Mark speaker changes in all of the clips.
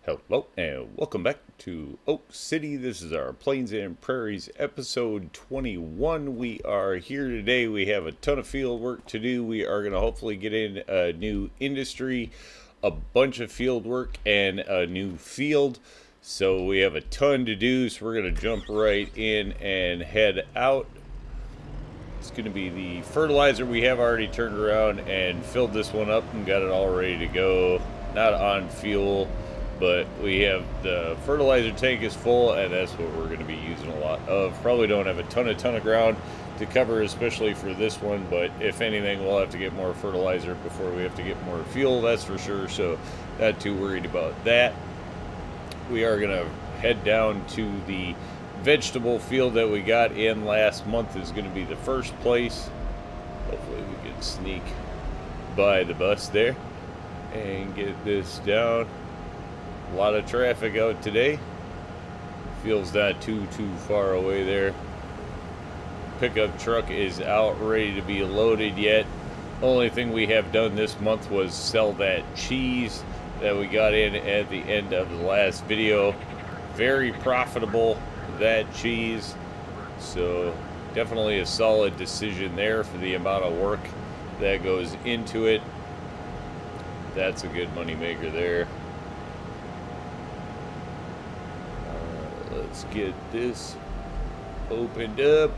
Speaker 1: Hello and welcome back to Oak City. This is our Plains and Prairies episode 21. We are here today. We have a ton of field work to do. We are going to hopefully get in a new industry, a bunch of field work, and a new field. So we have a ton to do. So we're going to jump right in and head out. It's going to be the fertilizer. We have already turned around and filled this one up and got it all ready to go. Not on fuel, but we have the fertilizer tank is full, and that's what we're going to be using a lot of. Probably don't have a ton of ground to cover, especially for this one, but if anything, we'll have to get more fertilizer before we have to get more fuel, that's for sure, so not too worried about that. We are going to head down to the vegetable field that we got in last month. Is going to be the first place. Hopefully we can sneak by the bus there and get this down. A lot of traffic out today. Field's not too far away there. Pickup truck is out ready to be loaded yet. Only thing we have done this month was sell that cheese that we got in at the end of the last video. Very profitable, that cheese, so definitely a solid decision there for the amount of work that goes into it. That's a good money maker there. Let's get this opened up.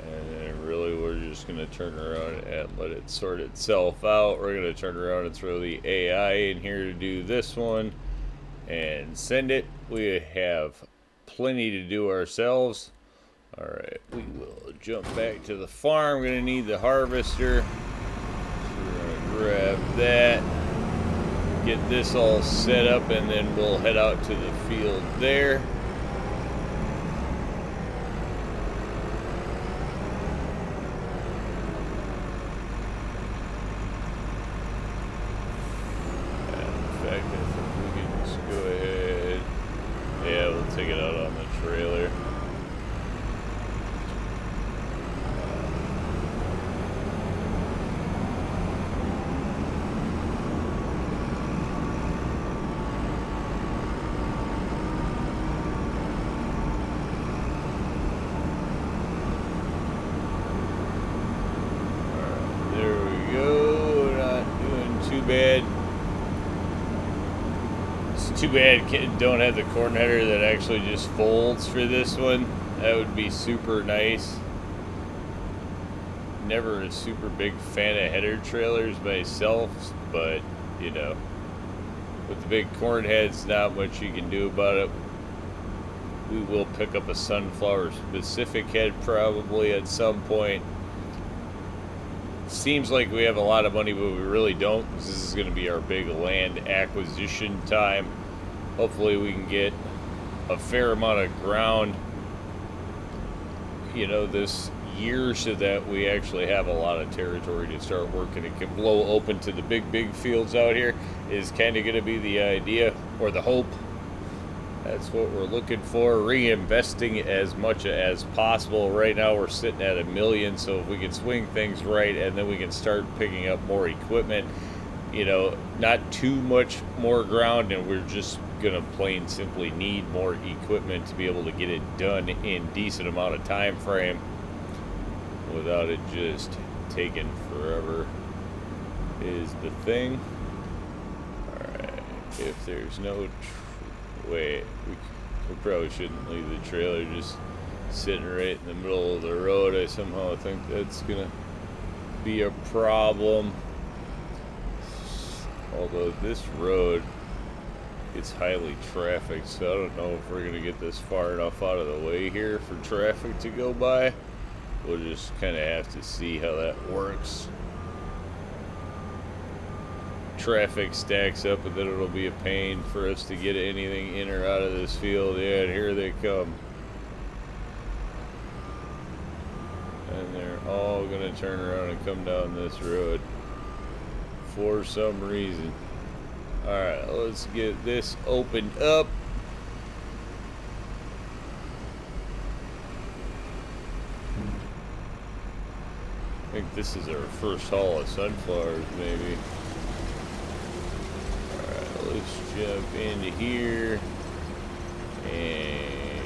Speaker 1: And then really we're just going to turn around and let it sort itself out. We're going to turn around and throw the AI in here to do this one and send it. We have plenty to do ourselves. Alright, we will jump back to the farm. We're going to need the harvester. So we're going to grab that. Get this all set up, and then we'll head out to the field there. In fact, I think we can just go ahead. Yeah, we'll take it out on the trailer. Bad. It's too bad don't have the corn header that actually just folds for this one. That would be super nice. Never a super big fan of header trailers myself, but you know, with the big corn heads, not much you can do about it. We will pick up a sunflower specific head probably at some point. Seems like we have a lot of money, but we really don't, because this is going to be our big land acquisition time. Hopefully we can get a fair amount of ground, you know, this year, so that we actually have a lot of territory to start working. It can blow open to the big fields out here is kind of going to be the idea, or the hope. That's what we're looking for, reinvesting as much as possible. Right now we're sitting at $1 million, so if we can swing things right and then we can start picking up more equipment, you know, not too much more ground, and we're just gonna plain simply need more equipment to be able to get it done in decent amount of time frame without it just taking forever is the thing. Alright, if there's no wait, we probably shouldn't leave the trailer just sitting right in the middle of the road. I somehow think that's gonna be a problem. Although this road is highly trafficked, so I don't know if we're gonna get this far enough out of the way here for traffic to go by. We'll just kind of have to see how that works. Traffic stacks up, and then it'll be a pain for us to get anything in or out of this field. Yeah, and here they come. And they're all gonna turn around and come down this road for some reason. Alright, let's get this opened up. think this is our first haul of sunflowers, maybe. Alright, let's jump into here and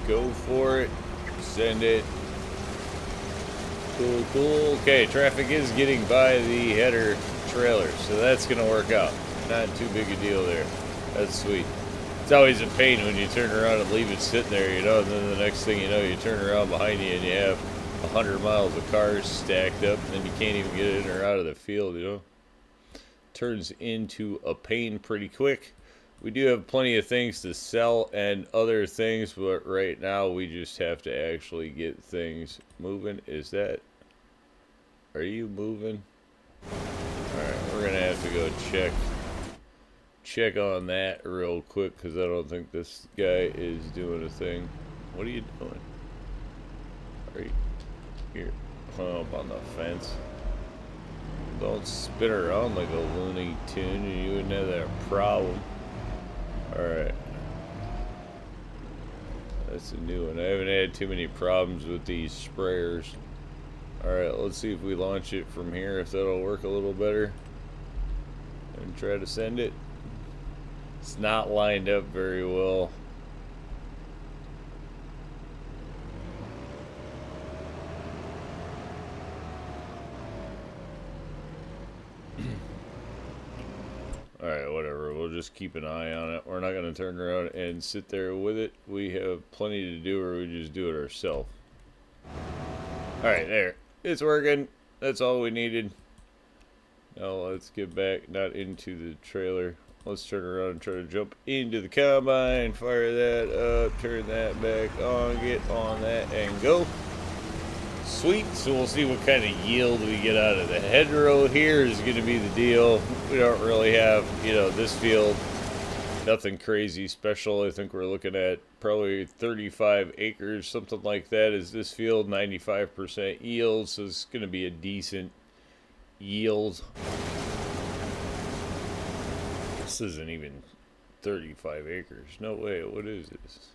Speaker 1: go for it. Send it. Cool, cool. Okay, traffic is getting by the header trailer, so that's going to work out. Not too big a deal there. That's sweet. It's always a pain when you turn around and leave it sitting there, you know, and then the next thing you know, you turn around behind you and you have 100 miles of cars stacked up, and then you can't even get in or out of the field, you know. Turns into a pain pretty quick. We do have plenty of things to sell and other things, but right now we just have to actually get things moving. Is that... Are you moving? Alright, we're going to have to go check on that real quick, because I don't think this guy is doing a thing. What are you doing? Are you here? Hung up on the fence. Don't spin around like a Looney Tune and you wouldn't have that problem. Alright. That's a new one. I haven't had too many problems with these sprayers. Alright, let's see if we launch it from here, if that'll work a little better. And try to send it. It's not lined up very well. Alright, whatever. We'll just keep an eye on it. We're not going to turn around and sit there with it. We have plenty to do, or we just do it ourselves. Alright, there. It's working. That's all we needed. Now let's get back, not into the trailer. Let's turn around and try to jump into the combine. Fire that up. Turn that back on. Get on that and go. Sweet. So we'll see what kind of yield we get out of the hedgerow here is going to be the deal. We don't really have, you know, this field, nothing crazy special. I think we're looking at probably 35 acres, something like that is this field, 95% yield. So it's going to be a decent yield. This isn't even 35 acres. No way. What is this?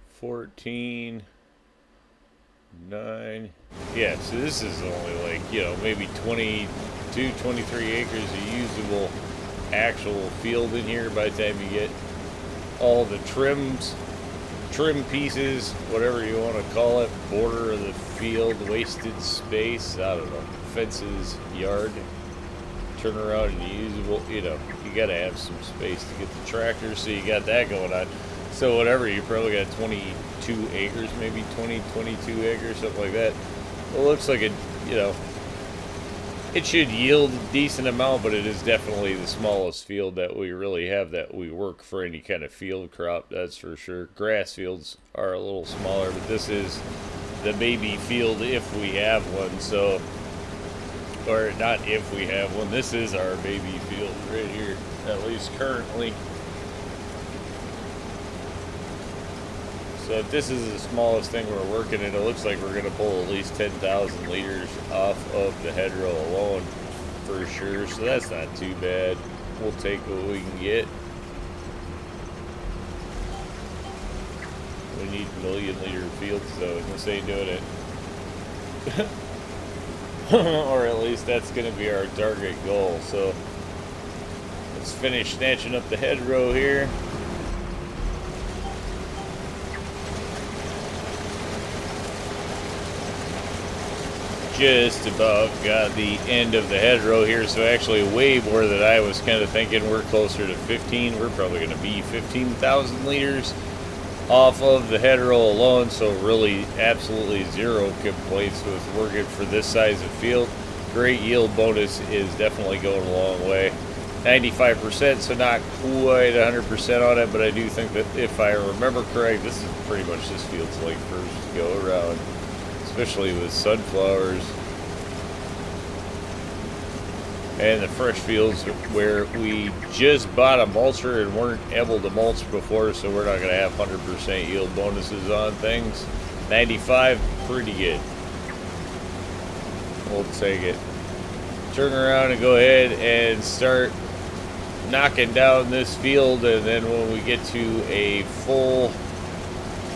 Speaker 1: 14... 9. Yeah, so this is only like, you know, maybe 22, 23 acres of usable actual field in here by the time you get all the trim pieces, whatever you want to call it, border of the field, wasted space, I don't know, fences, yard, turn around and usable, you know, you got to have some space to get the tractor, so you got that going on. So whatever, you probably got 22 acres, maybe 22 acres, something like that. Well, it looks like it, you know, it should yield a decent amount, but it is definitely the smallest field that we really have that we work for any kind of field crop, that's for sure. Grass fields are a little smaller, but this is the baby field if we have one, so, or not if we have one, this is our baby field right here, at least currently. So if this is the smallest thing we're working in, it looks like we're going to pull at least 10,000 liters off of the hedgerow alone for sure. So that's not too bad. We'll take what we can get. We need million-liter fields though, and this ain't doing it. Or at least that's going to be our target goal. So let's finish snatching up the hedgerow here. Just about got the end of the hedgerow here, so actually way more than I was kind of thinking. We're closer to 15. We're probably going to be 15,000 liters off of the hedgerow alone, so really absolutely zero complaints with working for this size of field. Great yield bonus is definitely going a long way. 95%, so not quite 100% on it, but I do think that if I remember correct, this is pretty much this field's like first go around, especially with sunflowers and the fresh fields where we just bought a mulcher and weren't able to mulch before, so we're not going to have 100% yield bonuses on things. 95, pretty good. We'll take it. Turn around and go ahead and start knocking down this field, and then when we get to a full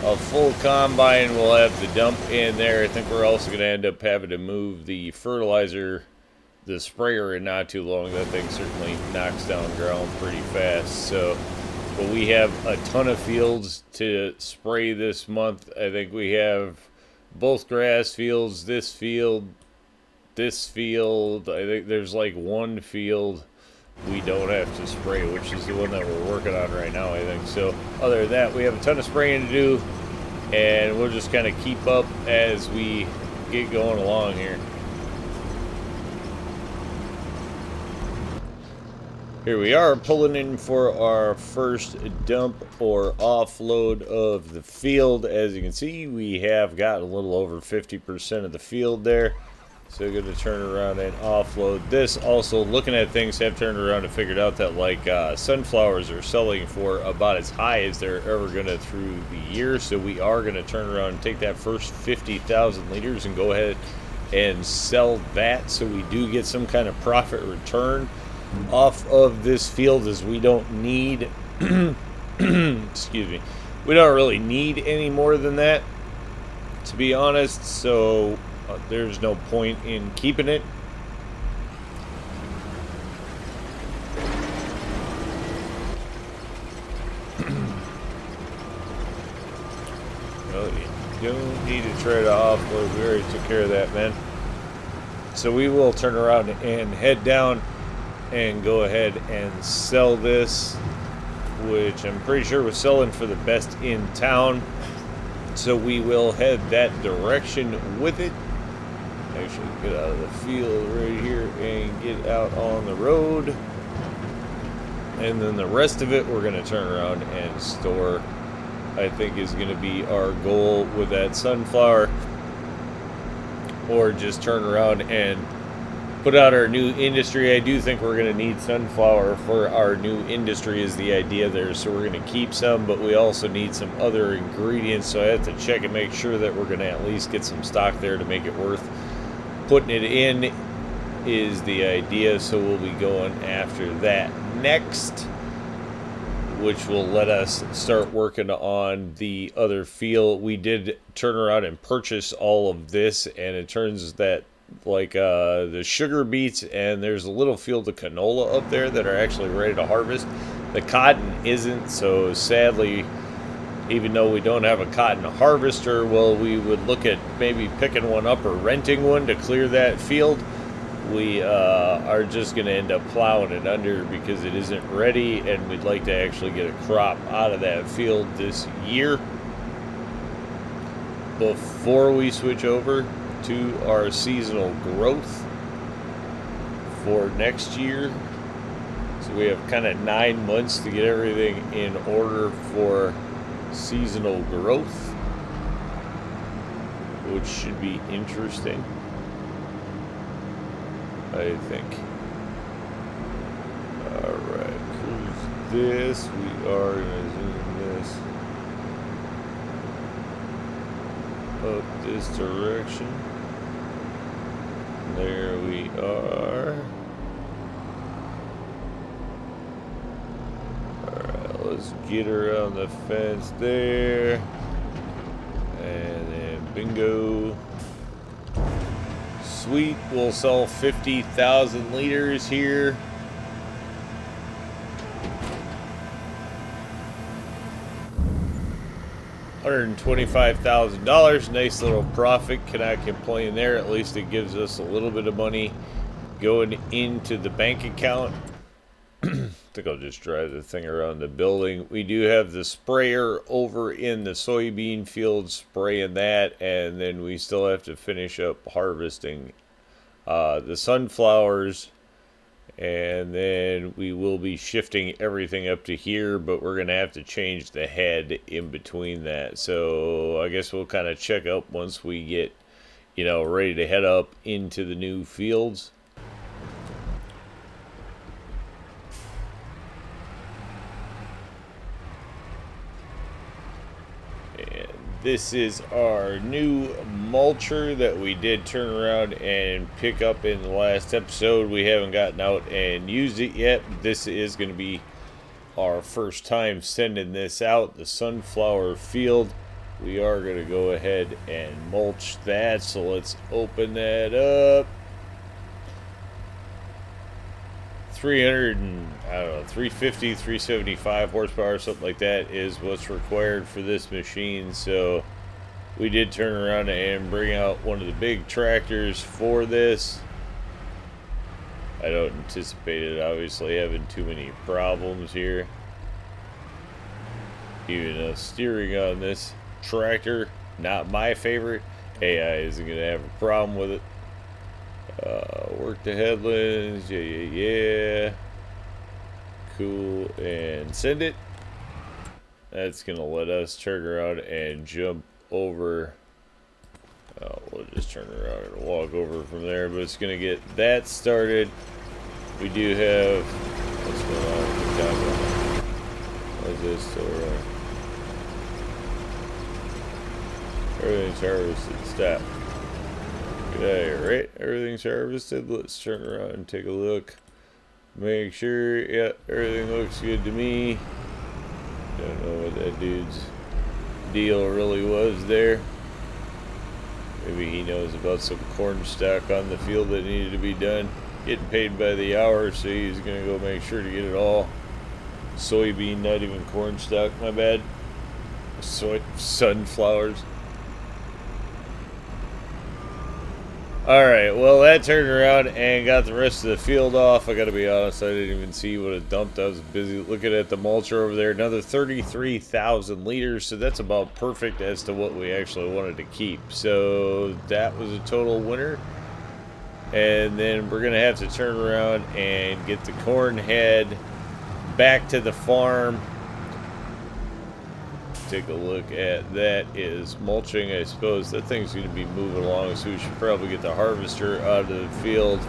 Speaker 1: a full combine. We'll have the dump in there. I think we're also going to end up having to move the fertilizer, the sprayer, in not too long. That thing certainly knocks down ground pretty fast. So, but we have a ton of fields to spray this month. I think we have both grass fields, this field. I think there's like one field we don't have to spray, which is the one that we're working on right now, I think. So other than that, we have a ton of spraying to do, and we'll just kind of keep up as we get going along here. Here we are pulling in for our first dump or offload of the field. As you can see, we have got a little over 50% of the field there. So we're going to turn around and offload this. Also, looking at things, have turned around and figured out that like sunflowers are selling for about as high as they're ever going to through the year. So we are going to turn around and take that first 50,000 liters and go ahead and sell that, so we do get some kind of profit return off of this field, as we don't need excuse me, we don't really need any more than that, to be honest. So there's no point in keeping it. Well, you don't need to try to offload. We already took care of that, man. So we will turn around and head down and go ahead and sell this, which I'm pretty sure we're selling for the best in town. So we will head that direction with it. Actually, get out of the field right here and get out on the road. And then the rest of it we're going to turn around and store, I think is going to be our goal with that sunflower. Or just turn around and put out our new industry. I do think we're going to need sunflower for our new industry is the idea there. So we're going to keep some, but we also need some other ingredients. So I have to check and make sure that we're going to at least get some stock there to make it worth putting it in is the idea. So we'll be going after that next, which will let us start working on the other field. We did turn around and purchase all of this, and it turns that like the sugar beets, and there's a little field of canola up there that are actually ready to harvest. The cotton isn't, so sadly, even though we don't have a cotton harvester, well, we would look at maybe picking one up or renting one to clear that field. We are just going to end up plowing it under because it isn't ready, and we'd like to actually get a crop out of that field this year before we switch over to our seasonal growth for next year. So we have kind of 9 months to get everything in order for seasonal growth, which should be interesting, I think. Alright, cruise this. We are going to zoom this up this direction. There we are. Alright, let's get around the fence there. And then bingo. Sweet, we'll sell 50,000 liters here. $125,000, nice little profit, cannot complain there. At least it gives us a little bit of money going into the bank account. I think I'll just drive the thing around the building. We do have the sprayer over in the soybean field spraying that, and then we still have to finish up harvesting the sunflowers, and then we will be shifting everything up to here, but we're going to have to change the head in between that. So I guess we'll kind of check up once we get, ready to head up into the new fields. This is our new mulcher that we did turn around and pick up in the last episode. We haven't gotten out and used it yet. This is going to be our first time sending this out. The sunflower field we are going to go ahead and mulch that. So let's open that up. 300 and, I don't know, 350, 375 horsepower, something like that is what's required for this machine. So we did turn around and bring out one of the big tractors for this. I don't anticipate it obviously having too many problems here. Even steering on this tractor, not my favorite. AI isn't going to have a problem with it. Work the headlands, yeah. Cool, and send it. That's going to let us turn around and jump over. We'll just turn around and walk over from there, but it's going to get that started. We do have, what's going on with the camera? Why is this still running? Everything's harvested. Stop. Get out of here, right? Everything's harvested. Let's turn around and take a look. Make sure, yeah, everything looks good to me. Don't know what that dude's deal really was there. Maybe he knows about some corn stock on the field that needed to be done. Getting paid by the hour, so he's going to go make sure to get it all. Soybean, not even corn stock, my bad. Sunflowers. Alright, well that turned around and got the rest of the field off. I gotta be honest, I didn't even see what it dumped. I was busy looking at the mulcher over there. Another 33,000 liters, so that's about perfect as to what we actually wanted to keep. So that was a total winner. And then we're gonna have to turn around and get the corn head back to the farm. Take a look at that is mulching. I suppose that thing's going to be moving along, so we should probably get the harvester out of the field,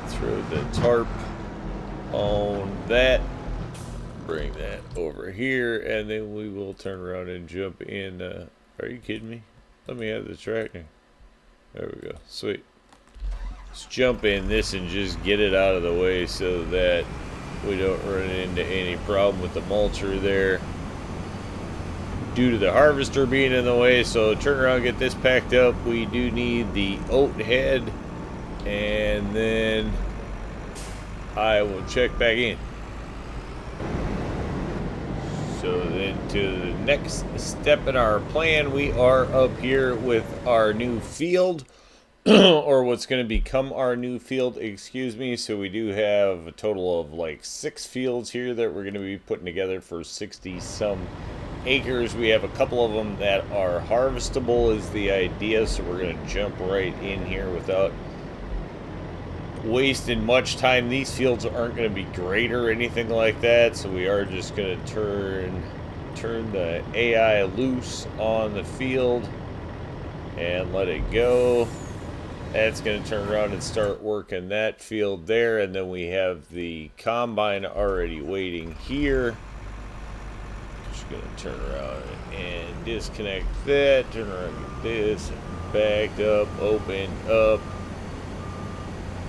Speaker 1: throw the tarp on that, bring that over here, and then we will turn around and jump in. Are you kidding me? Let me have the tractor. There we go. Sweet. Let's jump in this and just get it out of the way so that we don't run into any problem with the mulcher there due to the harvester being in the way. So turn around, get this packed up. We do need the oat head, and then I will check back in. So then to the next step in our plan, we are up here with our new field or what's going to become our new field, excuse me. So we do have a total of like 6 fields here that we're going to be putting together for 60 some acres. We have a couple of them that are harvestable is the idea, so we're going to jump right in here without wasting much time. These fields aren't going to be great or anything like that, so we are just going to turn the AI loose on the field and let it go. That's going to turn around and start working that field there, and then we have the combine already waiting here. Gonna turn around and disconnect that, turn around, get this backed up, opened up,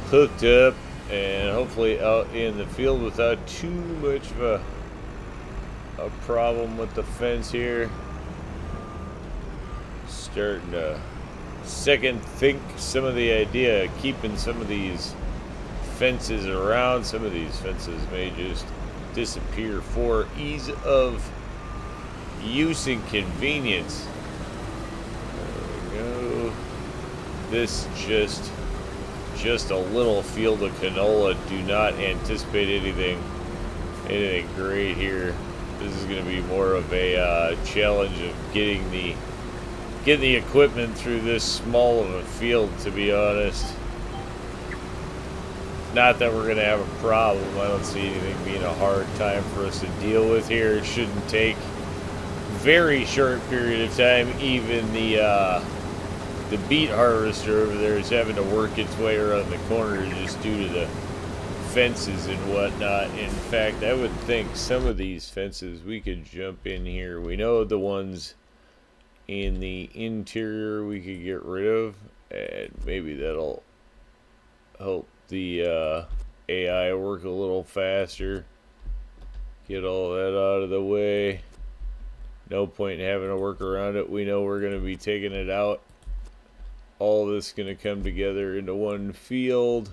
Speaker 1: hooked up, and hopefully out in the field without too much of a problem with the fence here. Starting to second think some of the idea of keeping some of these fences around. Some of these fences may just disappear for ease of use and convenience. There we go. This just a little field of canola. Do not anticipate anything great here. This is going to be more of a challenge of getting the equipment through this small of a field, to be honest. Not that we're going to have a problem. I don't see anything being a hard time for us to deal with here. It shouldn't take very short period of time. Even the beet harvester over there is having to work its way around the corner just due to the fences and whatnot. In fact, I would think some of these fences we could jump in here. We know the ones in the interior we could get rid of, and maybe that'll help the AI work a little faster. Get all that out of the way. No point in having to work around it. We know we're going to be taking it out. All this is going to come together into one field.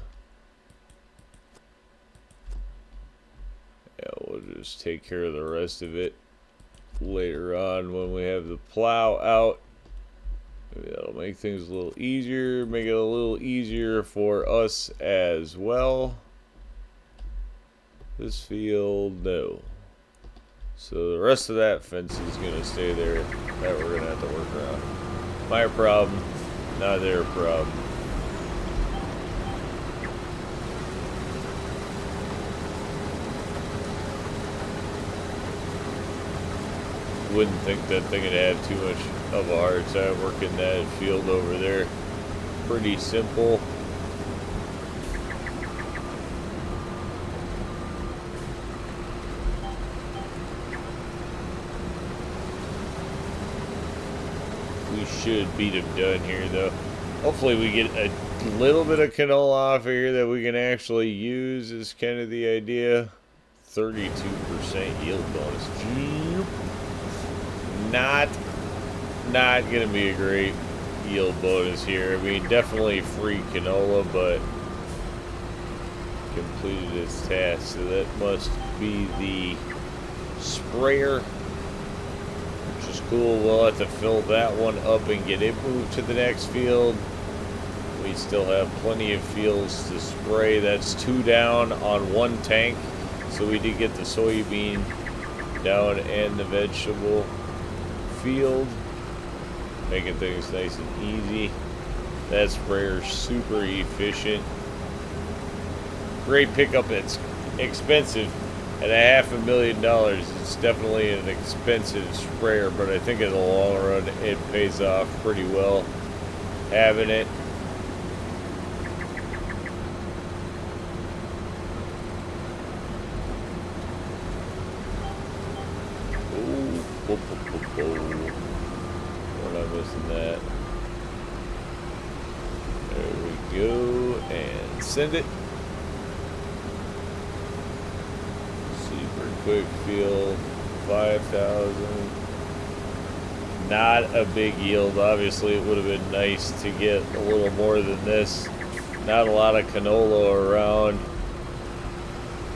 Speaker 1: Yeah, we'll just take care of the rest of it later on when we have the plow out. Maybe that'll make things a little easier, make it a little easier for us as well. This field, no. So the rest of that fence is going to stay there. That we're going to have to work around. My problem, not their problem. Wouldn't think that thing would have too much of a hard time working that field over there. Pretty simple. We should beat them done here, though. Hopefully we get a little bit of canola off here that we can actually use is kind of the idea. 32% yield bonus. Not gonna be a great yield bonus here. I mean, definitely free canola, but completed its task, so that must be the sprayer, which is cool. We'll have to fill that one up and get it moved to the next field. We still have plenty of fields to spray. That's 2 down on 1 tank, so we did get the soybean down and the vegetable field, making things nice and easy. That sprayer's super efficient. Great pickup. It's expensive at $500,000. It's definitely an expensive sprayer, but I think in the long run it pays off pretty well having it. What am I missing that? There we go, and send it. Super quick field, 5,000. Not a big yield. Obviously, it would have been nice to get a little more than this. Not a lot of canola around.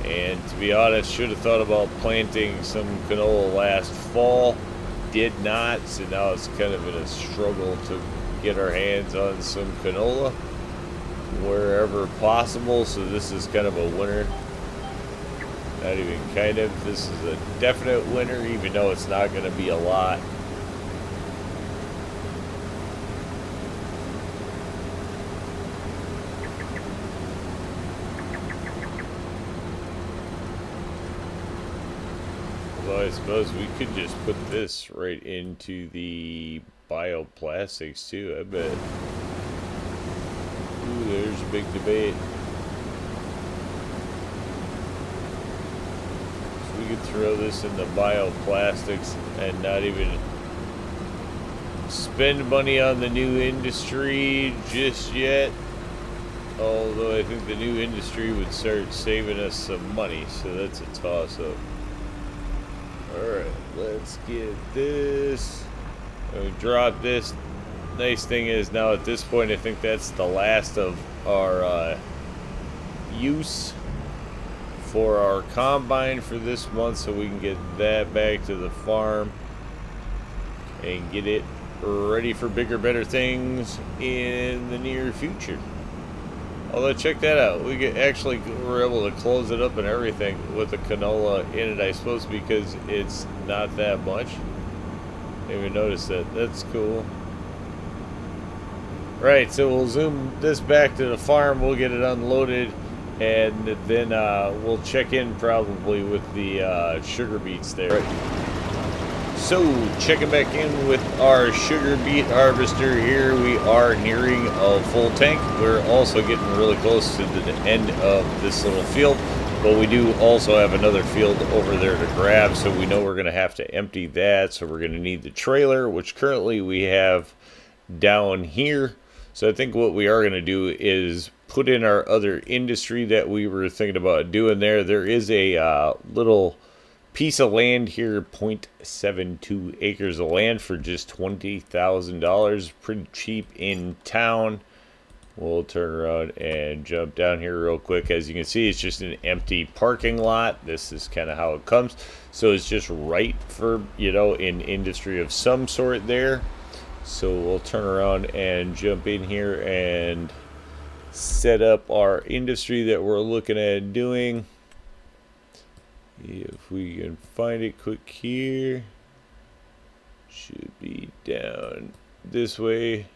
Speaker 1: And to be honest, should have thought about planting some canola last fall. Did not, so now it's kind of in a struggle to get our hands on some canola wherever possible. So this is kind of a winner. Not even kind of. This is a definite winner, even though it's not going to be a lot. I suppose we could just put this right into the bioplastics too, I bet. Ooh, there's a big debate. So we could throw this in the bioplastics and not even spend money on the new industry just yet. Although I think the new industry would start saving us some money, so that's a toss-up. Alright, let's get this. We drop this. Nice thing is now at this point I think that's the last of our use for our combine for this month, so we can get that back to the farm and get it ready for bigger, better things in the near future. Although, check that out. We were able to close it up and everything with the canola in it, I suppose, because it's not that much. Didn't even notice that. That's cool. Right, so we'll zoom this back to the farm. We'll get it unloaded, and then we'll check in probably with the sugar beets there. Right. So, checking back in with our sugar beet harvester here. We are nearing a full tank. We're also getting really close to the end of this little field, but we do also have another field over there to grab, so we know we're going to have to empty that. So we're going to need the trailer, which currently we have down here. So I think what we are going to do is put in our other industry that we were thinking about doing there. There is a little piece of land here, 0.72 acres of land for just $20,000. Pretty cheap in town. We'll turn around and jump down here real quick. As you can see, it's just an empty parking lot. This is kind of how it comes. So it's just right for, an industry of some sort there. So we'll turn around and jump in here and set up our industry that we're looking at doing. If we can find it quick here. Should be down this way.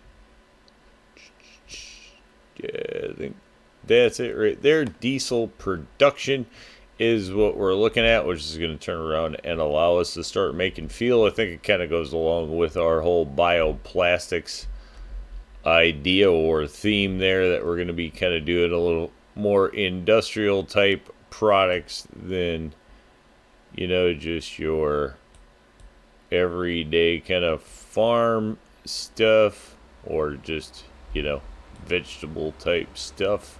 Speaker 1: Yeah, I think that's it right there. Diesel production is what we're looking at, which is going to turn around and allow us to start making fuel. I think it kind of goes along with our whole bioplastics idea or theme there, that we're going to be kind of doing a little more industrial type products than, just your everyday kind of farm stuff, or just, vegetable type stuff.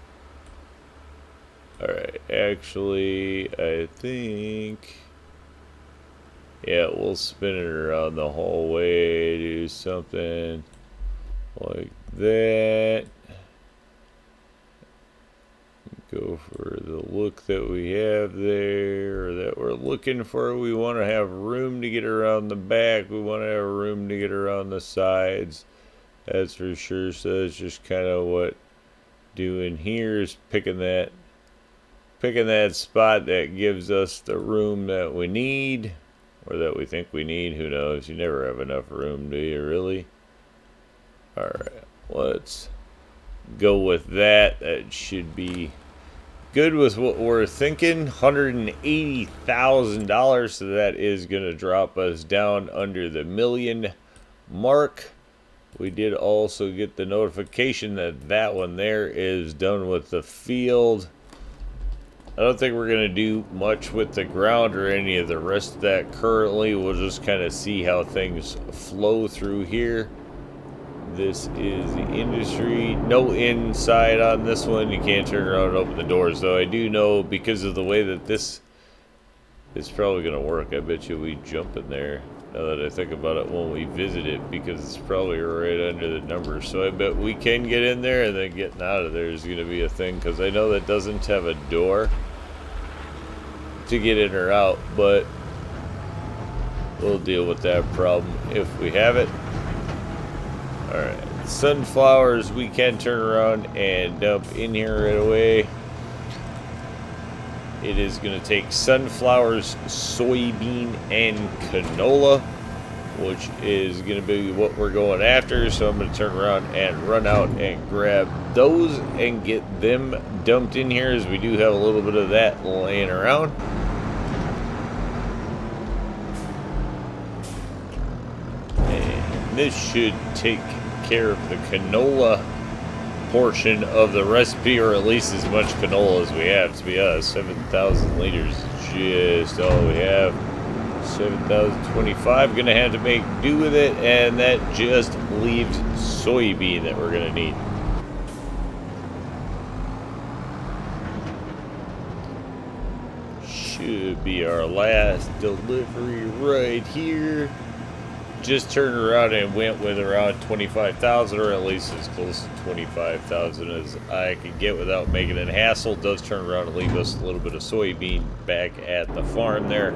Speaker 1: Alright, actually, I think, yeah, we'll spin it around the whole way, do something like that. Go for the look that we have there, or that we're looking for. We want to have room to get around the back. We want to have room to get around the sides. That's for sure. So that's just kind of what doing here is picking that spot that gives us the room that we need, or that we think we need. Who knows? You never have enough room, do you really? Alright, let's go with that. That should be good with what we're thinking. $180,000, so that is going to drop us down under the million mark. We did also get the notification that that one there is done with the field. I don't think we're going to do much with the ground or any of the rest of that currently. We'll just kind of see how things flow through here. This is the industry. No inside on this one. You can't turn around and open the doors, though. I do know, because of the way that this is probably going to work, I bet you we jump in there, now that I think about it, when we visit it, because it's probably right under the numbers. So I bet we can get in there, and then getting out of there is going to be a thing, because I know that doesn't have a door to get in or out, but we'll deal with that problem if we have it. Alright, sunflowers we can turn around and dump in here right away. It is going to take sunflowers, soybean, and canola, which is going to be what we're going after. So I'm going to turn around and run out and grab those and get them dumped in here, as we do have a little bit of that laying around. And this should take care of the canola portion of the recipe, or at least as much canola as we have, to be honest. 7,000 liters is just all we have. 7,025, gonna have to make do with it, and that just leaves soybean that we're gonna need. Should be our last delivery right here. Just turned around and went with around 25,000, or at least as close to 25,000 as I could get without making it a hassle. Does turn around and leave us a little bit of soybean back at the farm there,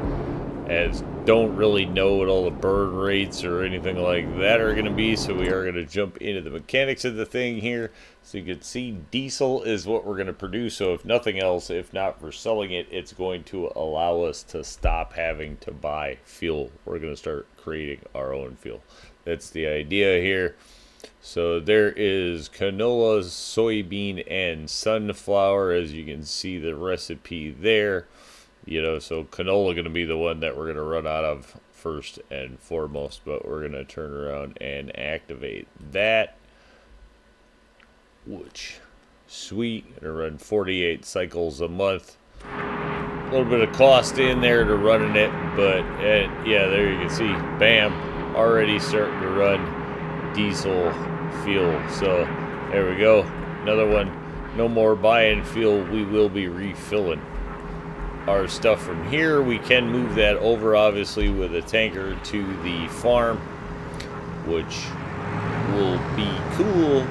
Speaker 1: as don't really know what all the burn rates or anything like that are going to be. So we are going to jump into the mechanics of the thing here. So you can see diesel is what we're going to produce. So if nothing else, if not for selling it, it's going to allow us to stop having to buy fuel. We're going to start creating our own fuel. That's the idea here. So there is canola, soybean, and sunflower, as you can see the recipe there. So canola going to be the one that we're going to run out of first and foremost, but we're going to turn around and activate that, which, sweet, going to run 48 cycles a month. A little bit of cost in there to running it, but yeah, there you can see, bam, already starting to run diesel fuel. So there we go, another one. No more buying fuel, we will be refilling. our stuff from here. We can move that over, obviously, with a tanker to the farm, which will be cool.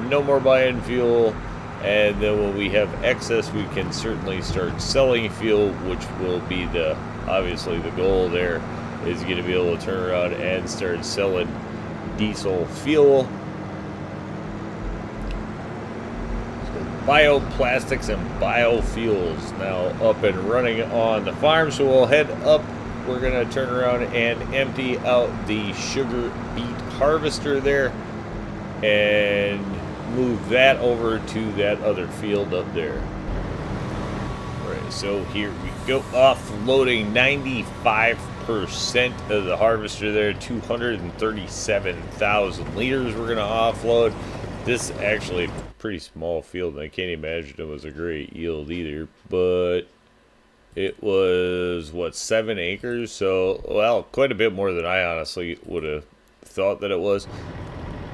Speaker 1: No more buying fuel. And then when we have excess, we can certainly start selling fuel, which will be obviously the goal there is going to be able to turn around and start selling diesel fuel. Bioplastics and biofuels now up and running on the farm. So we'll head up. We're going to turn around and empty out the sugar beet harvester there and move that over to that other field up there. All right, so here we go, offloading 95% of the harvester there, 237,000 liters we're going to offload. This actually pretty small field, and I can't imagine it was a great yield either, but it was, what, 7 acres? So, well, quite a bit more than I honestly would have thought that it was,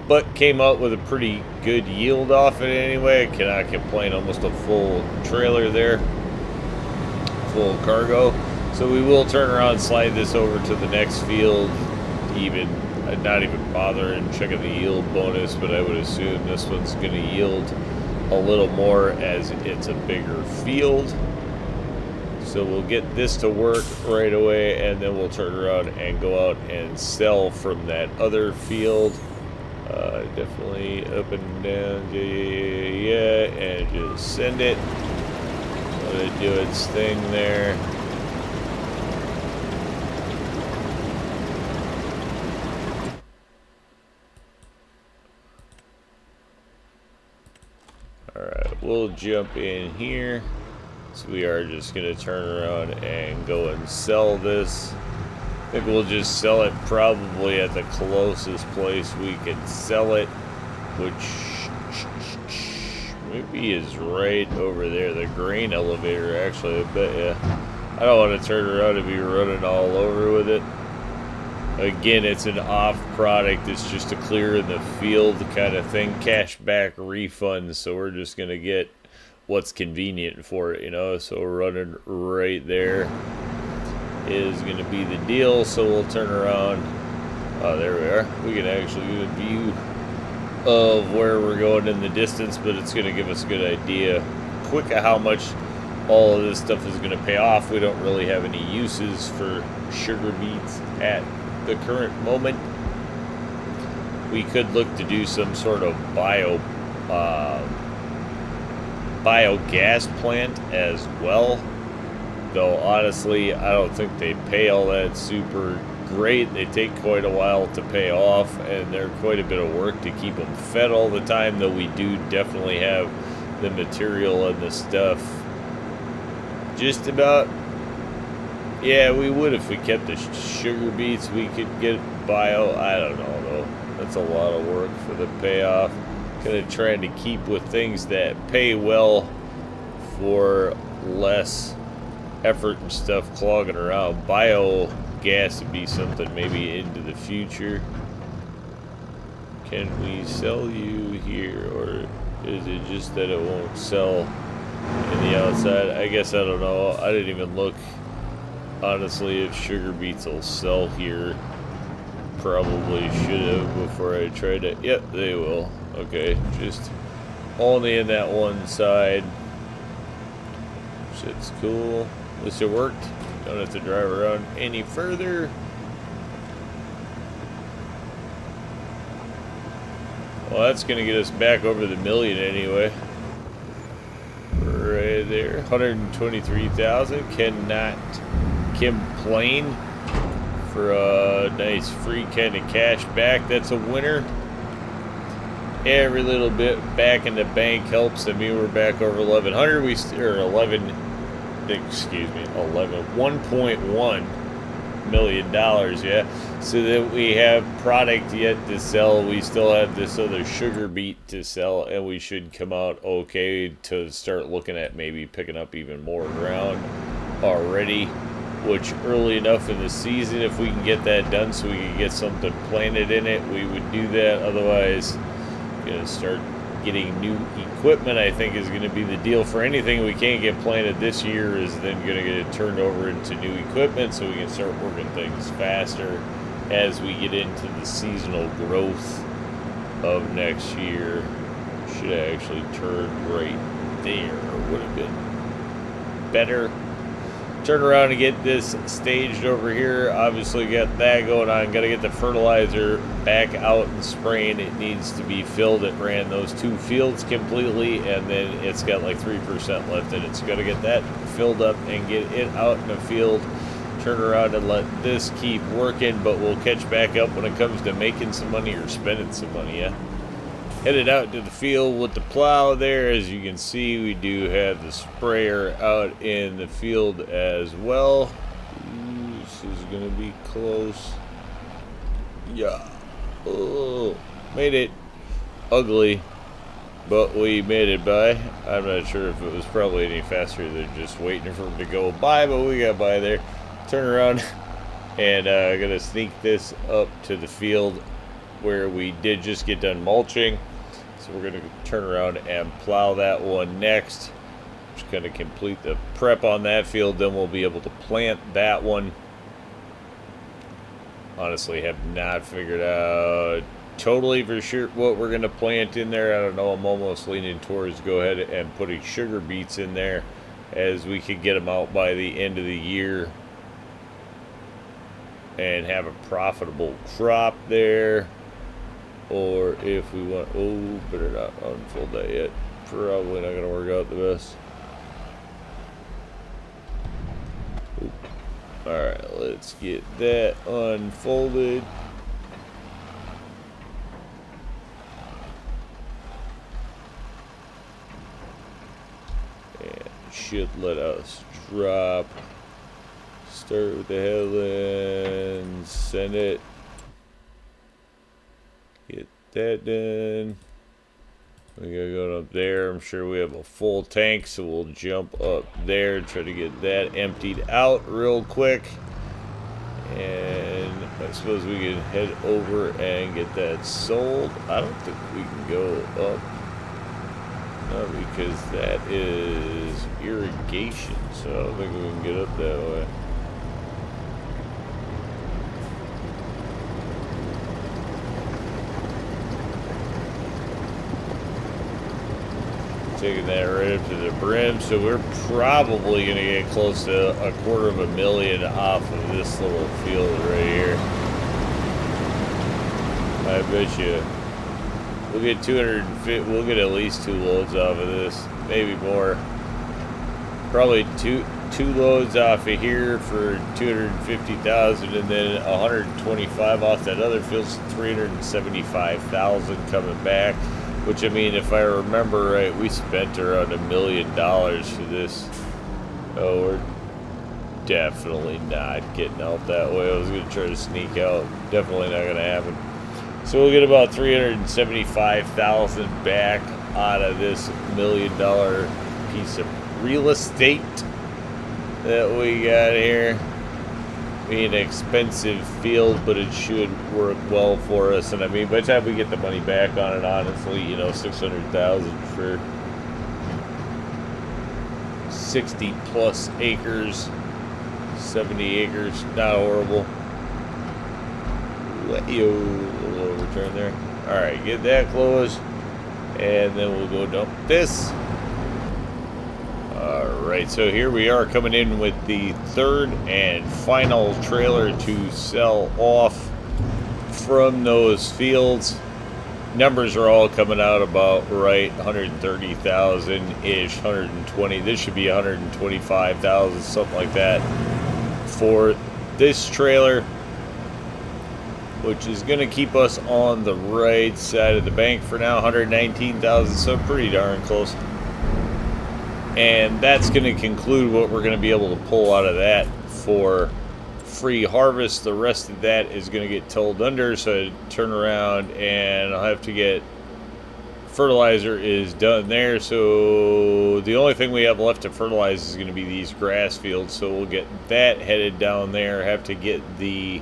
Speaker 1: but came out with a pretty good yield off it anyway. I cannot complain. Almost a full trailer there, full cargo. So we will turn around and slide this over to the next field, not even bothering checking the yield bonus, but I would assume this one's going to yield a little more as it's a bigger field. So we'll get this to work right away, and then we'll turn around and go out and sell from that other field. Definitely up and down, yeah, and just send it. Let it do its thing there. Alright, we'll jump in here. So we are just going to turn around and go and sell this. I think we'll just sell it probably at the closest place we can sell it, which maybe is right over there. The grain elevator, actually, I bet you. I don't want to turn around and be running all over with it. Again, it's an off product. It's just a clear in the field kind of thing. Cash back refunds. So we're just going to get what's convenient for it, you know. So running right there is going to be the deal. So we'll turn around. Oh, there we are. We can actually get a view of where we're going in the distance, but it's going to give us a good idea quick of how much all of this stuff is going to pay off. We don't really have any uses for sugar beets at the current moment. We could look to do some sort of biogas plant as well, though honestly I don't think they pay all that super great. They take quite a while to pay off, and they're quite a bit of work to keep them fed all the time, though we do definitely have the material and the stuff. Just about, yeah, we would if we kept the sugar beets. We could get bio. I don't know though. That's a lot of work for the payoff. Kind of trying to keep with things that pay well for less effort and stuff clogging around. Biogas would be something maybe into the future. Can we sell you here, or is it just that it won't sell in the outside? I guess I don't know. I didn't even look, honestly, if sugar beets will sell here. Probably should have before I tried it. Yep, they will. Okay, just only in that one side. Shit's cool. At least it worked. Don't have to drive around any further. Well, that's going to get us back over the million anyway. Right there. 123,000. Cannot complain for a nice free kind of cash back. That's a winner. Every little bit back in the bank helps. I mean, we're back over 1,100. We or 11. Excuse me, 1.1 million dollars. Yeah. So that we have product yet to sell. We still have this other sugar beet to sell, and we should come out okay to start looking at maybe picking up even more ground already. Which early enough in the season, if we can get that done so we can get something planted in it, we would do that. Otherwise, gonna start getting new equipment, I think, is going to be the deal. For anything we can't get planted this year is then going to get it turned over into new equipment so we can start working things faster as we get into the seasonal growth of next year. Should have actually turned right there, would have been better. Turn around and get this staged over here. Obviously got that going on. Got to get the fertilizer back out and spraying. It needs to be filled. It ran those 2 fields completely, and then it's got like 3% left in it. So got to get that filled up and get it out in the field. Turn around and let this keep working, but we'll catch back up when it comes to making some money or spending some money, yeah? Headed out to the field with the plow there. As you can see, we do have the sprayer out in the field as well. Ooh, this is going to be close. Yeah. Oh, made it ugly, but we made it by. I'm not sure if it was probably any faster than just waiting for him to go by, but we got by there. Turn around and going to sneak this up to the field where we did just get done mulching. So we're going to turn around and plow that one next. Just going to complete the prep on that field, then we'll be able to plant that one. Honestly, have not figured out totally for sure what we're going to plant in there. I don't know. I'm almost leaning towards go ahead and putting sugar beets in there, as we could get them out by the end of the year and have a profitable crop there. Or if we want, oh, better not unfold that yet. Probably not going to work out the best. Alright, let's get that unfolded. And should let us drop. Start with the headlands, send it. Get that done. We gotta go up there. I'm sure we have a full tank, so we'll jump up there, try to get that emptied out real quick. And I suppose we can head over and get that sold. I don't think we can go up. No, because that is irrigation, so I don't think we can get up that way. Taking that right up to the brim, so we're probably going to get close to $250,000 off of this little field right here. I bet you we'll get 250. We'll get at least 2 loads off of this, maybe more. Probably two loads off of here for 250,000, and then 125 off that other field, so 375,000 coming back. Which, I mean, if I remember right, we spent around $1 million for this. Oh, we're definitely not getting out that way. I was going to try to sneak out. Definitely not going to happen. So we'll get about 375,000 back out of this $1 million piece of real estate that we got here. Being an expensive field, but it should work well for us. And I mean, by the time we get the money back on it, honestly, you know, 600,000 for 60 plus acres, 70 acres, not horrible. Yo, a little overturn there. All right, get that closed, and then we'll go dump this. Alright, so here we are coming in with the third and final trailer to sell off from those fields. Numbers are all coming out about right, 130,000-ish, 120. This should be 125,000, something like that, for this trailer, which is going to keep us on the right side of the bank for now, 119,000, so pretty darn close. And that's going to conclude what we're going to be able to pull out of that for free harvest. The rest of that is going to get towed under, so I turn around and I'll have to get fertilizer is done there. So the only thing we have left to fertilize is going to be these grass fields, so we'll get that headed down there. Have to get the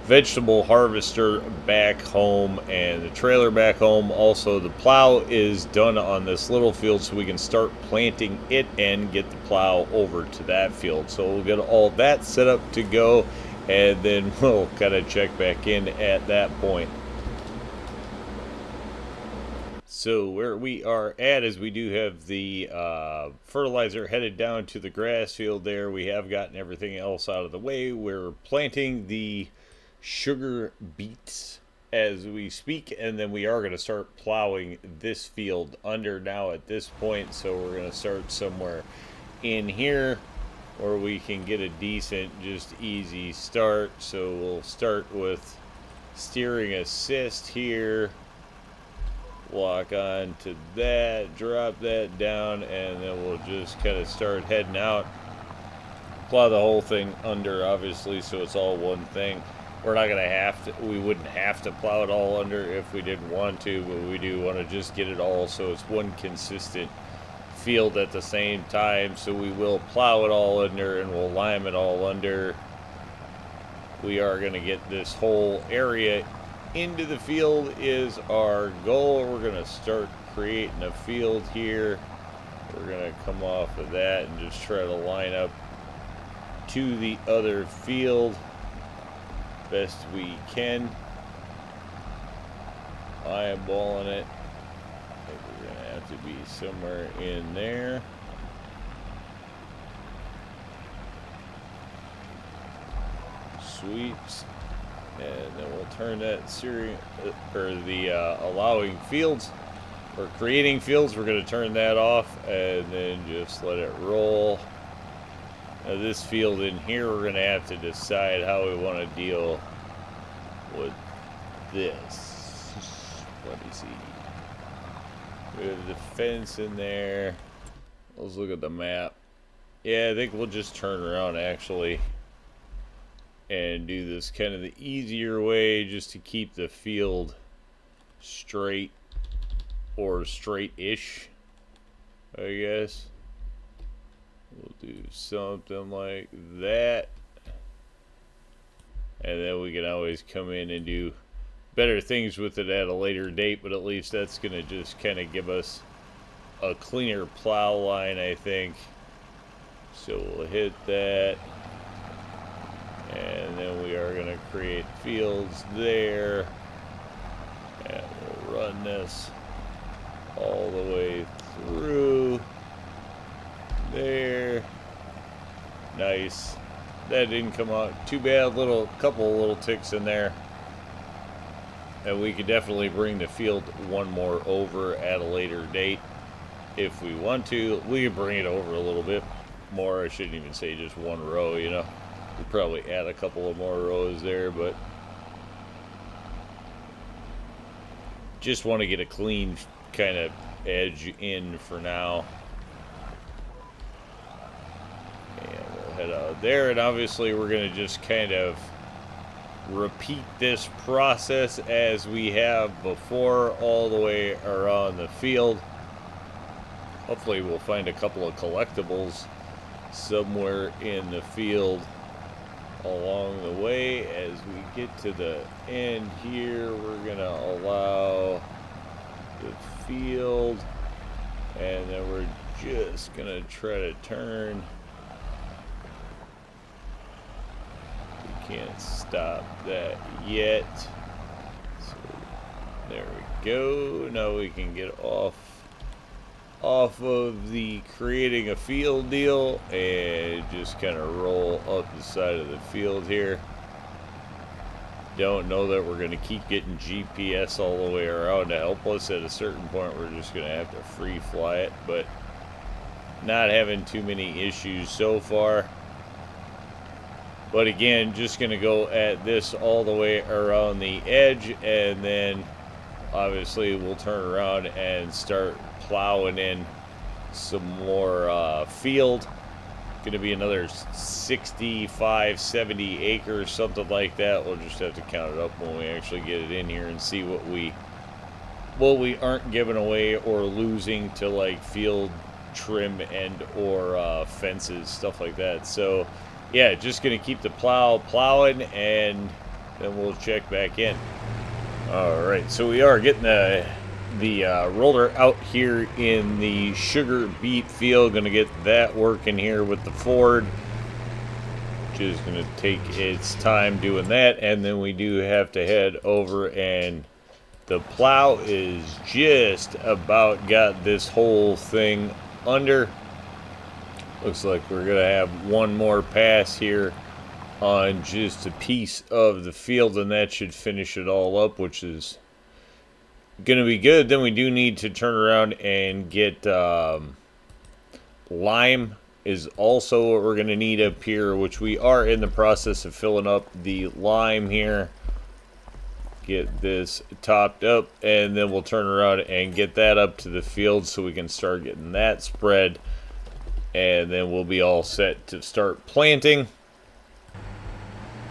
Speaker 1: vegetable harvester back home and the trailer back home. Also, the plow is done on this little field, so we can start planting it and get the plow over to that field. So we'll get all that set up to go, and then we'll kind of check back in at that point. So where we are at is we do have the fertilizer headed down to the grass field there. We have gotten everything else out of the way. We're planting the sugar beets as we speak, and then we are going to start plowing this field under now at this point. So we're going to start somewhere in here where we can get a decent, just easy start. So we'll start with steering assist here. Lock on to that, drop that down, and then we'll just kind of start heading out. Plow the whole thing under, obviously, so it's all one thing. We're not going to have to, we wouldn't have to plow it all under if we didn't want to, but we do want to just get it all so it's one consistent field at the same time. So we will plow it all under and we'll lime it all under. We are going to get this whole area into the field is our goal. We're going to start creating a field here. We're going to come off of that and just try to line up to the other field best we can. Eyeballing it. I think we're going to have to be somewhere in there. Sweeps. And then we'll turn that steering, or the allowing fields, or creating fields, we're going to turn that off and then just let it roll. Now this field in here, we're going to have to decide how we want to deal with this. Let me see. We have the fence in there. Let's look at the map. Yeah, I think we'll just turn around actually and do this kind of the easier way, just to keep the field straight, or straight-ish, I guess. We'll do something like that, and then we can always come in and do better things with it at a later date, but at least that's going to just kind of give us a cleaner plow line, I think. So we'll hit that. And then we are going to create fields there. And we'll run this all the way through there. Nice. That didn't come out too bad. Couple little ticks in there. And we could definitely bring the field one more over at a later date if we want to. We could bring it over a little bit more. I shouldn't even say just one row, you know. We'll probably add a couple of more rows there, but just want to get a clean kind of edge in for now. And we'll head out there, and obviously we're going to just kind of repeat this process as we have before all the way around the field. Hopefully we'll find a couple of collectibles somewhere in the field along the way. As we get to the end here, we're gonna allow the field, and then we're just gonna try to turn. We can't stop that yet, so there we go. Now we can get off of the creating a field deal and just kind of roll up the side of the field here. Don't know that we're going to keep getting GPS all the way around to help us. At a certain point we're just going to have to free fly it, but not having too many issues so far. But again, just going to go at this all the way around the edge, and then obviously we'll turn around and start plowing in some more field. Going to be another 65, 70 acres, something like that. We'll just have to count it up when we actually get it in here and see what we aren't giving away or losing to like field trim and or fences, stuff like that. So yeah, just going to keep the plowing, and then we'll check back in. All right, so we are getting the roller out here in the sugar beet field. Going to get that working here with the Ford, which is going to take its time doing that. And then we do have to head over, and the plow is just about got this whole thing under. Looks like we're going to have one more pass here on just a piece of the field, and that should finish it all up, which is going to be good. Then we do need to turn around and get lime is also what we're going to need up here, which we are in the process of filling up the lime here. Get this topped up, and then we'll turn around and get that up to the field so we can start getting that spread, and then we'll be all set to start planting.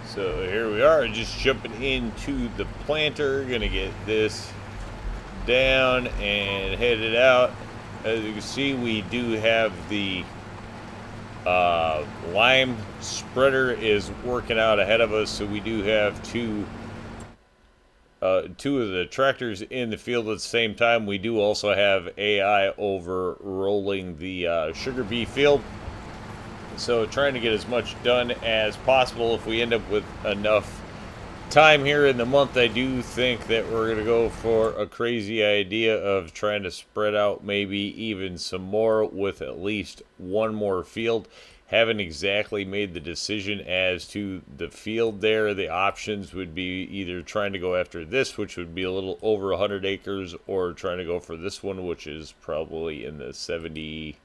Speaker 1: So here we are, just jumping into the planter. Gonna get this down and headed out. As you can see, we do have the lime spreader is working out ahead of us, so we do have two of the tractors in the field at the same time. We do also have AI over rolling the sugar beet field. So trying to get as much done as possible. If we end up with enough time here in the month, I do think that we're going to go for a crazy idea of trying to spread out maybe even some more with at least one more field. Haven't exactly made the decision as to the field there. The options would be either trying to go after this, which would be a little over 100 acres, or trying to go for this one, which is probably in the 70,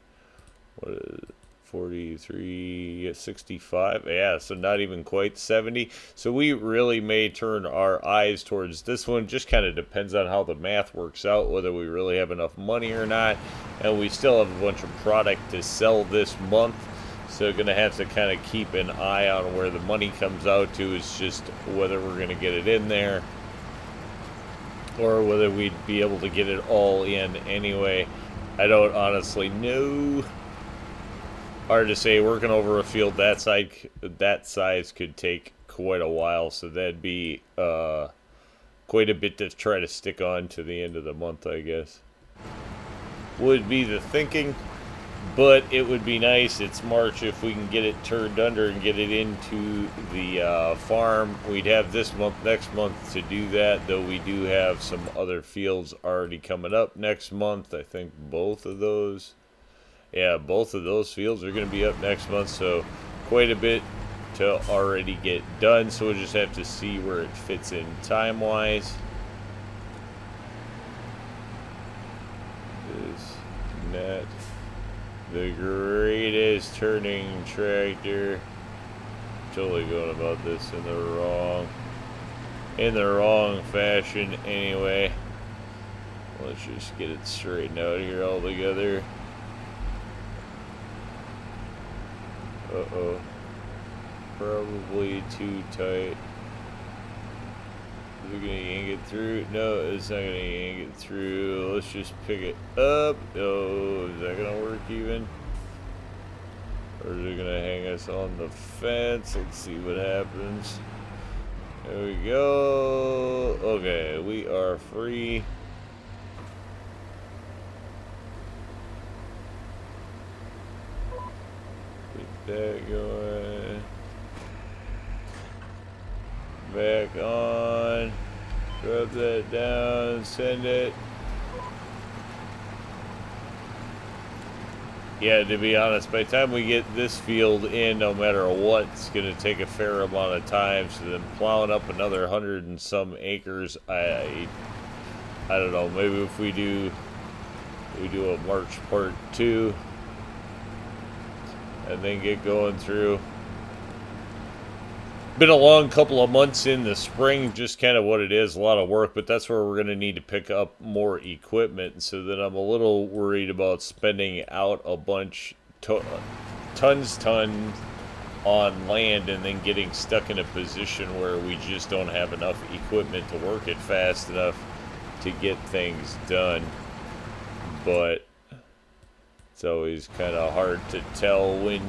Speaker 1: what is it? 43, 65, yeah, so not even quite 70. So we really may turn our eyes towards this one. Just kind of depends on how the math works out, whether we really have enough money or not. And we still have a bunch of product to sell this month, so gonna have to kind of keep an eye on where the money comes out to. It's just whether we're gonna get it in there or whether we'd be able to get it all in anyway. I don't honestly know. Hard to say. Working over a field that size could take quite a while, so that'd be quite a bit to try to stick on to the end of the month, I guess. Would be the thinking, but it would be nice. It's March. If we can get it turned under and get it into the farm, we'd have this month, next month to do that, though we do have some other fields already coming up next month. I think both of those fields are going to be up next month, so quite a bit to already get done. So we'll just have to see where it fits in time-wise. Is not the greatest turning tractor. Totally going about this in the wrong fashion anyway. Let's just get it straightened out here all together. Uh-oh. Probably too tight. Is it gonna yank it through? No, it's not gonna yank it through. Let's just pick it up. Oh, is that gonna work even? Or is it gonna hang us on the fence? Let's see what happens. There we go. Okay, we are free. That going back on, drop that down, send it. Yeah, to be honest, by the time we get this field in, no matter what, it's going to take a fair amount of time. So then plowing up another 100 and some acres, I don't know, maybe if we do a March part 2 and then get going through. Been a long couple of months in the spring, just kind of what it is, a lot of work, but that's where we're going to need to pick up more equipment. So then I'm a little worried about spending out a bunch, tons on land, and then getting stuck in a position where we just don't have enough equipment to work it fast enough to get things done. But it's always kind of hard to tell when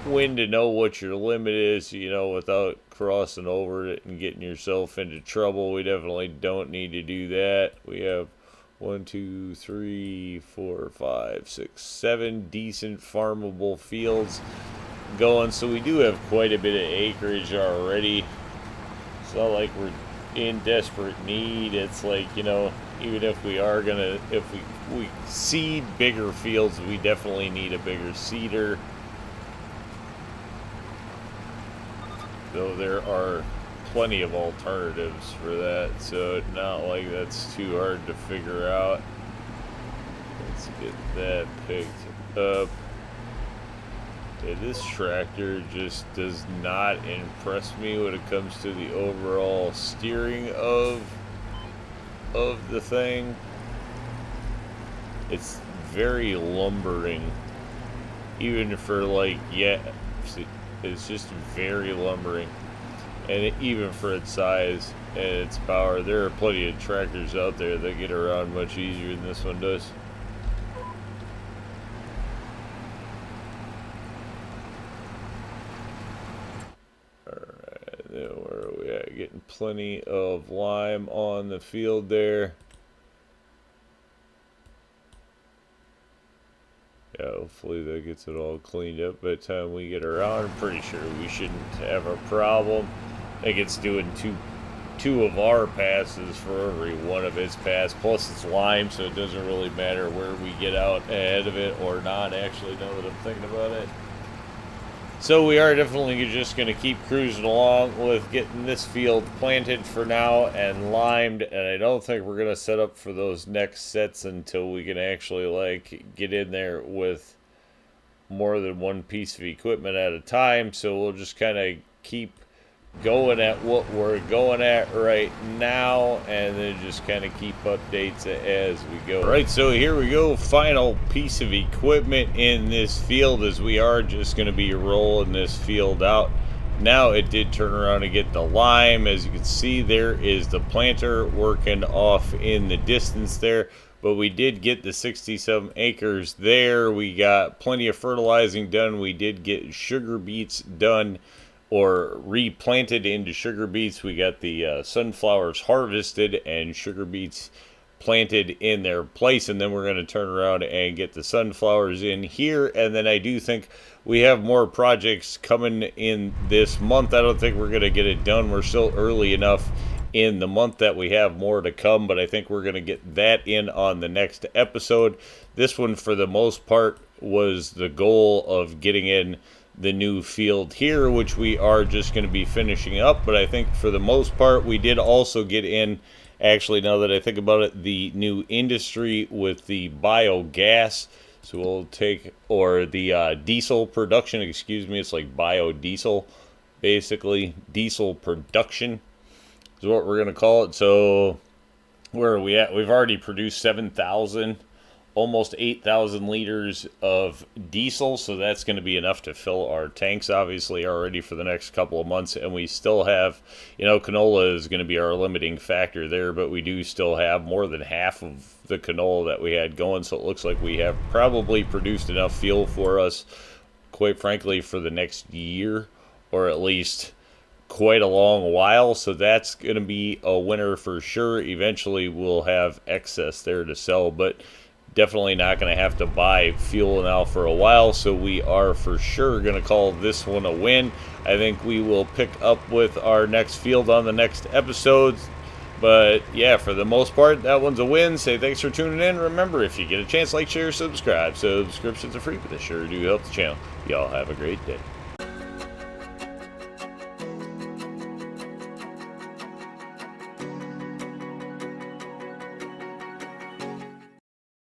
Speaker 1: when to know what your limit is, you know, without crossing over it and getting yourself into trouble. We definitely don't need to do that. We have 1, 2, 3, 4, 5, 6, 7 decent farmable fields going, so we do have quite a bit of acreage already. It's not like we're in desperate need. It's like, you know, even if we are gonna, if we seed bigger fields, we definitely need a bigger seeder. Though there are plenty of alternatives for that, so it's not like that's too hard to figure out. Let's get that picked up. Yeah, this tractor just does not impress me when it comes to the overall steering of the thing. It's very lumbering, even for like, yeah, it's just very lumbering, and even for its size and its power. There are plenty of tractors out there that get around much easier than this one does. Alright, then where are we at? Getting plenty of lime on the field there. Yeah, hopefully that gets it all cleaned up by the time we get around. I'm pretty sure we shouldn't have a problem. I think it's doing two of our passes for every one of its passes. Plus it's lime, so it doesn't really matter where we get out ahead of it or not, actually, now that I'm thinking about it. So we are definitely just going to keep cruising along with getting this field planted for now and limed, and I don't think we're going to set up for those next sets until we can actually like get in there with more than one piece of equipment at a time. So we'll just kind of keep going at what we're going at right now, and then just kind of keep updates as we go. Right, so here we go, final piece of equipment in this field, as we are just going to be rolling this field out. Now it did turn around and get the lime. As you can see, there is the planter working off in the distance there, but we did get the 60-some acres there. We got plenty of fertilizing done. We did get sugar beets done, or replanted into sugar beets. We got the sunflowers harvested and sugar beets planted in their place, and then we're going to turn around and get the sunflowers in here. And then I do think we have more projects coming in this month. I don't think we're going to get it done. We're still early enough in the month that we have more to come, but I think we're going to get that in on the next episode. This one, for the most part, was the goal of getting in the new field here, which we are just going to be finishing up. But I think for the most part we did also get in, actually, now that I think about it, the new industry with the biogas. So we'll take, or the diesel production, excuse me, it's like biodiesel, basically diesel production is what we're going to call it. So where are we at? We've already produced 7,000, almost 8,000 liters of diesel, so that's going to be enough to fill our tanks, obviously, already for the next couple of months. And we still have, you know, canola is going to be our limiting factor there, but we do still have more than half of the canola that we had going, so it looks like we have probably produced enough fuel for us, quite frankly, for the next year, or at least quite a long while. So that's going to be a winner for sure. Eventually we'll have excess there to sell, but definitely not going to have to buy fuel now for a while, so we are for sure going to call this one a win. I think we will pick up with our next field on the next episode, but yeah, for the most part, that one's a win. Say thanks for tuning in. Remember, if you get a chance, like, share, subscribe. Subscriptions are free, but they sure do help the channel. Y'all have a great day.